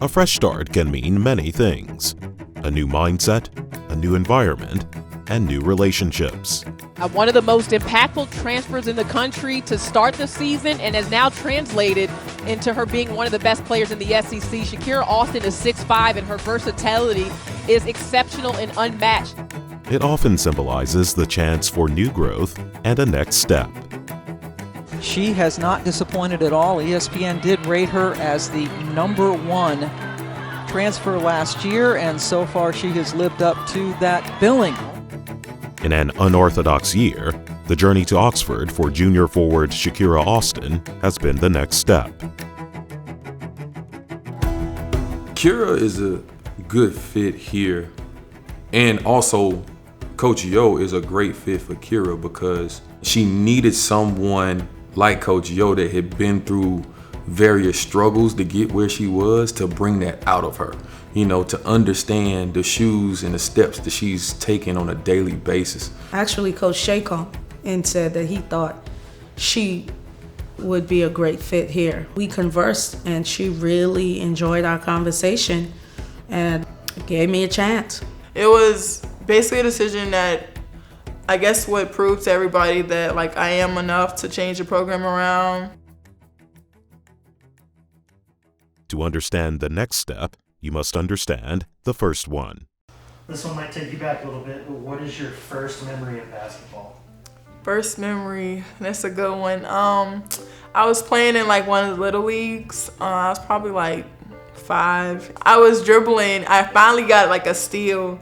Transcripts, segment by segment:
A fresh start can mean many things: a new mindset, a new environment, and new relationships. One of the most impactful transfers in the country to start the season, and has now translated into her being one of the best players in the SEC. Shakira Austin is 6'5", and her versatility is exceptional and unmatched. It often symbolizes the chance for new growth and a next step. She has not disappointed at all. ESPN did rate her as the #1 transfer last year, and so far she has lived up to that billing. In an unorthodox year, the journey to Oxford for junior forward Shakira Austin has been the next step. Kira is a good fit here, and also Coach Yo is a great fit for Kira because she needed someone like Coach Yo that had been through various struggles to get where she was, to bring that out of her, to understand the shoes and the steps that she's taking on a daily basis. Actually, Coach Shay called and said that he thought she would be a great fit here. We conversed and she really enjoyed our conversation and gave me a chance. It was basically a decision that I guess would prove to everybody that I am enough to change the program around. To understand the next step, you must understand the first one. This one might take you back a little bit, but what is your first memory of basketball? First memory, that's a good one. I was playing in one of the little leagues. I was probably 5. I was dribbling. I finally got a steal,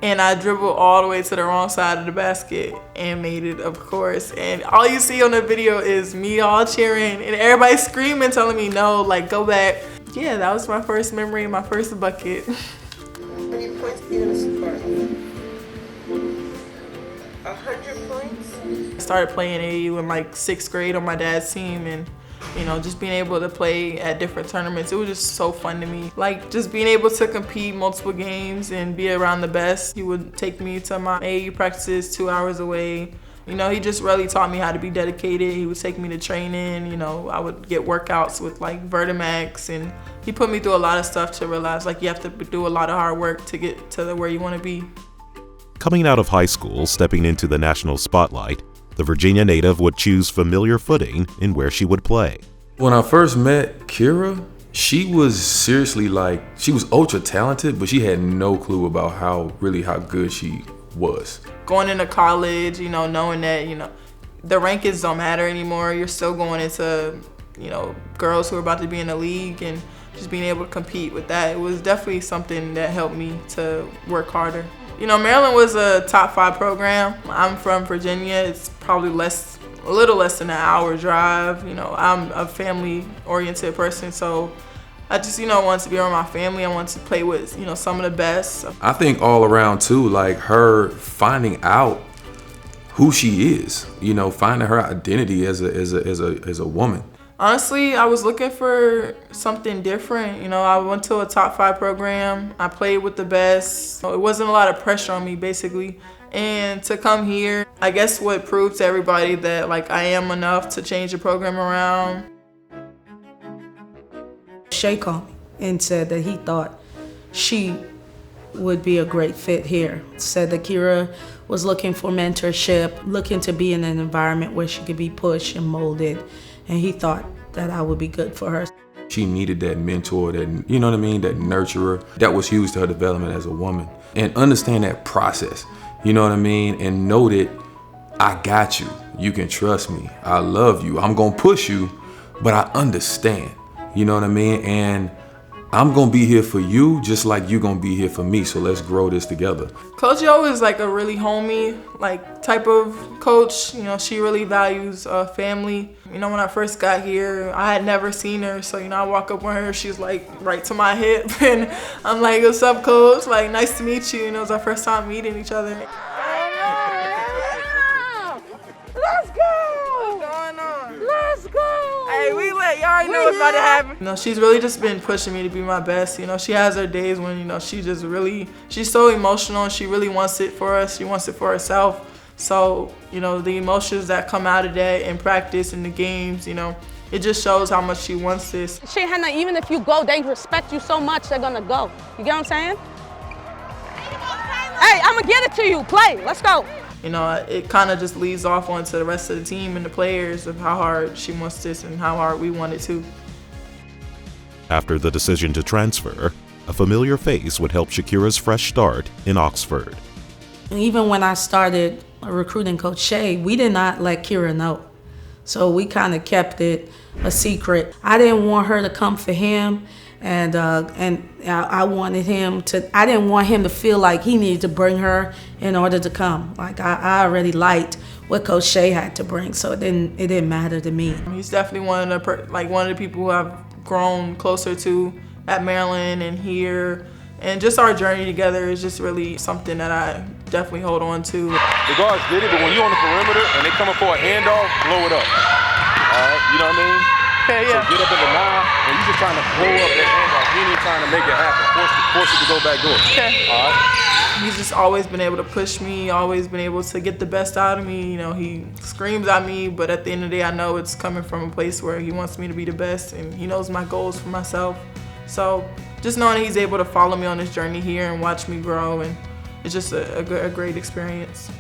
and I dribbled all the way to the wrong side of the basket and made it, of course. And all you see on the video is me all cheering and everybody screaming, telling me no, go back. Yeah, that was my first memory, my first bucket. How many points are you gonna score? 100 points? I started playing AAU in 6th grade on my dad's team, and just being able to play at different tournaments, it was just so fun to me. Just being able to compete multiple games and be around the best. He would take me to my AAU practices 2 hours away. He just really taught me how to be dedicated. He would take me to training. I would get workouts with Vertimax, and he put me through a lot of stuff to realize you have to do a lot of hard work to get to where you want to be. Coming out of high school, stepping into the national spotlight, the Virginia native would choose familiar footing in where she would play. When I first met Kira, she was seriously she was ultra talented, but she had no clue about how good she was. Going into college, knowing that, the rankings don't matter anymore. You're still going into, girls who are about to be in the league, and just being able to compete with that. It was definitely something that helped me to work harder. Maryland was a top 5 program. I'm from Virginia. It's probably a little less than an hour drive. I'm a family-oriented person, so I just, wanted to be around my family. I wanted to play with, some of the best. I think all around too, her finding out who she is, finding her identity as a woman. Honestly, I was looking for something different. I went to a top 5 program. I played with the best. It wasn't a lot of pressure on me, basically. And to come here, I guess what proved to everybody that I am enough to change the program around. Shay called me and said that he thought she would be a great fit here. Said that Kira was looking for mentorship, looking to be in an environment where she could be pushed and molded, and he thought that I would be good for her. She needed that mentor, that that nurturer. That was huge to her development as a woman. And understand that process, and know that I got you. You can trust me. I love you. I'm gonna push you, but I understand. And I'm gonna be here for you just like you're gonna be here for me, so let's grow this together. Coach Yo is a really homey type of coach. She really values family. When I first got here, I had never seen her, so I walk up on her, she's right to my hip, and I'm like, "What's up, Coach? Nice to meet you." It was our first time meeting each other. Let's go! What's going on? Let's go! Hey, we lit. You already know what's about to happen. She's really just been pushing me to be my best. She has her days when, she's so emotional, and she really wants it for us. She wants it for herself. So, the emotions that come out of that in practice, in the games, it just shows how much she wants this. She had not, even if you go, they respect you so much, they're gonna go. You get what I'm saying? Hey, I'm gonna get it to you. Play. Let's go. You know, it kind of just leads off onto the rest of the team and the players of how hard she wants this and how hard we want it too. After the decision to transfer, a familiar face would help Shakira's fresh start in Oxford. Even when I started recruiting Coach Shea, we did not let Kira know. So we kind of kept it a secret. I didn't want her to come for him, and I wanted him to. I didn't want him to feel like he needed to bring her in order to come. Like I already liked what Coach Shea had to bring, so it didn't matter to me. He's definitely one of the people who I've grown closer to at Maryland and here, and just our journey together is just really something that I definitely hold on to. The guards did it, but when you're on the perimeter and they coming for a handoff, blow it up. All right, you know what I mean? Yeah. So get up in the 9, and you just trying to blow up that handoff. He ain't trying to make it happen. Force it to go back door. Okay. All right. He's just always been able to push me, always been able to get the best out of me. You know, he screams at me, but at the end of the day, I know it's coming from a place where he wants me to be the best, and he knows my goals for myself. So just knowing that he's able to follow me on this journey here and watch me grow, and it's just a great experience.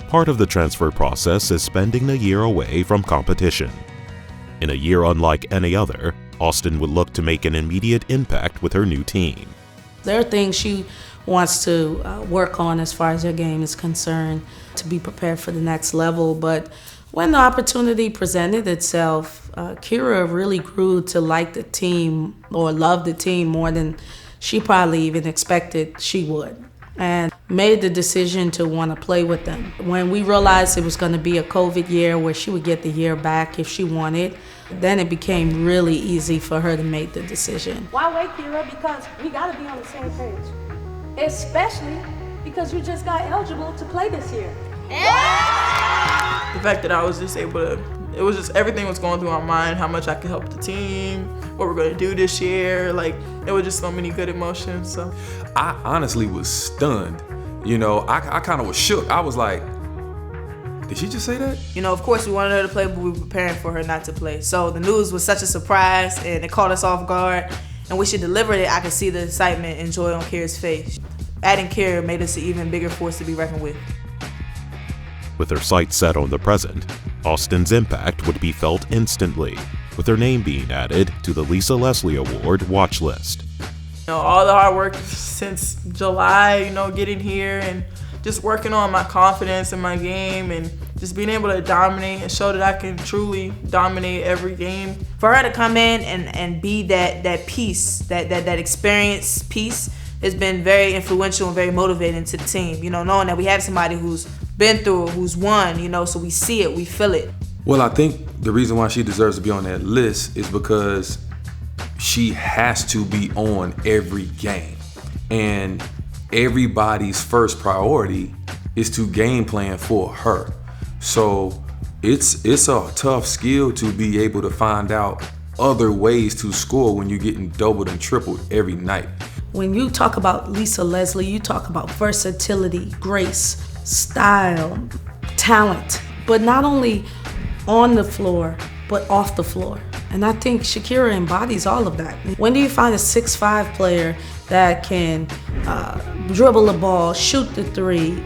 Part of the transfer process is spending a year away from competition. In a year unlike any other, Austin would look to make an immediate impact with her new team. There are things she wants to work on as far as her game is concerned to be prepared for the next level. But when the opportunity presented itself, Kira really grew to like the team or love the team more than she probably even expected she would, and made the decision to want to play with them. When we realized it was going to be a COVID year where she would get the year back if she wanted, then it became really easy for her to make the decision. Why wait, Kira? Because we got to be on the same page. Especially because you just got eligible to play this year. The fact that I was just able to, it was just everything was going through my mind, how much I could help the team, what we're going to do this year. Like, it was just so many good emotions. So I honestly was stunned. You know, I kind of was shook. I was like, did she just say that? You know, of course we wanted her to play, but we were preparing for her not to play. So the news was such a surprise, and it caught us off guard. And when she delivered it, I could see the excitement and joy on Kira's face. Adding Kira made us an even bigger force to be reckoned with. With her sights set on the present, Austin's impact would be felt instantly, with her name being added to the Lisa Leslie Award watch list. You know, all the hard work since July, you know, getting here and just working on my confidence in my game and just being able to dominate and show that I can truly dominate every game. For her to come in and be that piece, that experience piece, has been very influential and very motivating to the team. You know, knowing that we have somebody who's been through it, who's won, you know, so we see it, we feel it. Well, I think the reason why she deserves to be on that list is because she has to be on every game. And everybody's first priority is to game plan for her. So it's a tough skill to be able to find out other ways to score when you're getting doubled and tripled every night. When you talk about Lisa Leslie, you talk about versatility, grace, style, talent, but not only on the floor, but off the floor. And I think Shakira embodies all of that. When do you find a 6'5" player that can dribble the ball, shoot the three,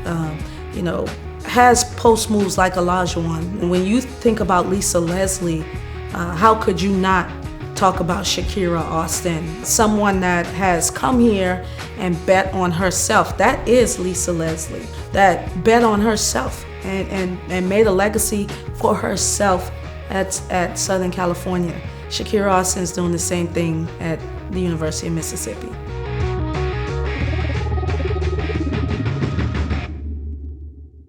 you know, has post moves like Olajuwon? And when you think about Lisa Leslie, how could you not talk about Shakira Austin? Someone that has come here and bet on herself. That is Lisa Leslie, that bet on herself and made a legacy for herself at Southern California. Shakira Austin is doing the same thing at the University of Mississippi.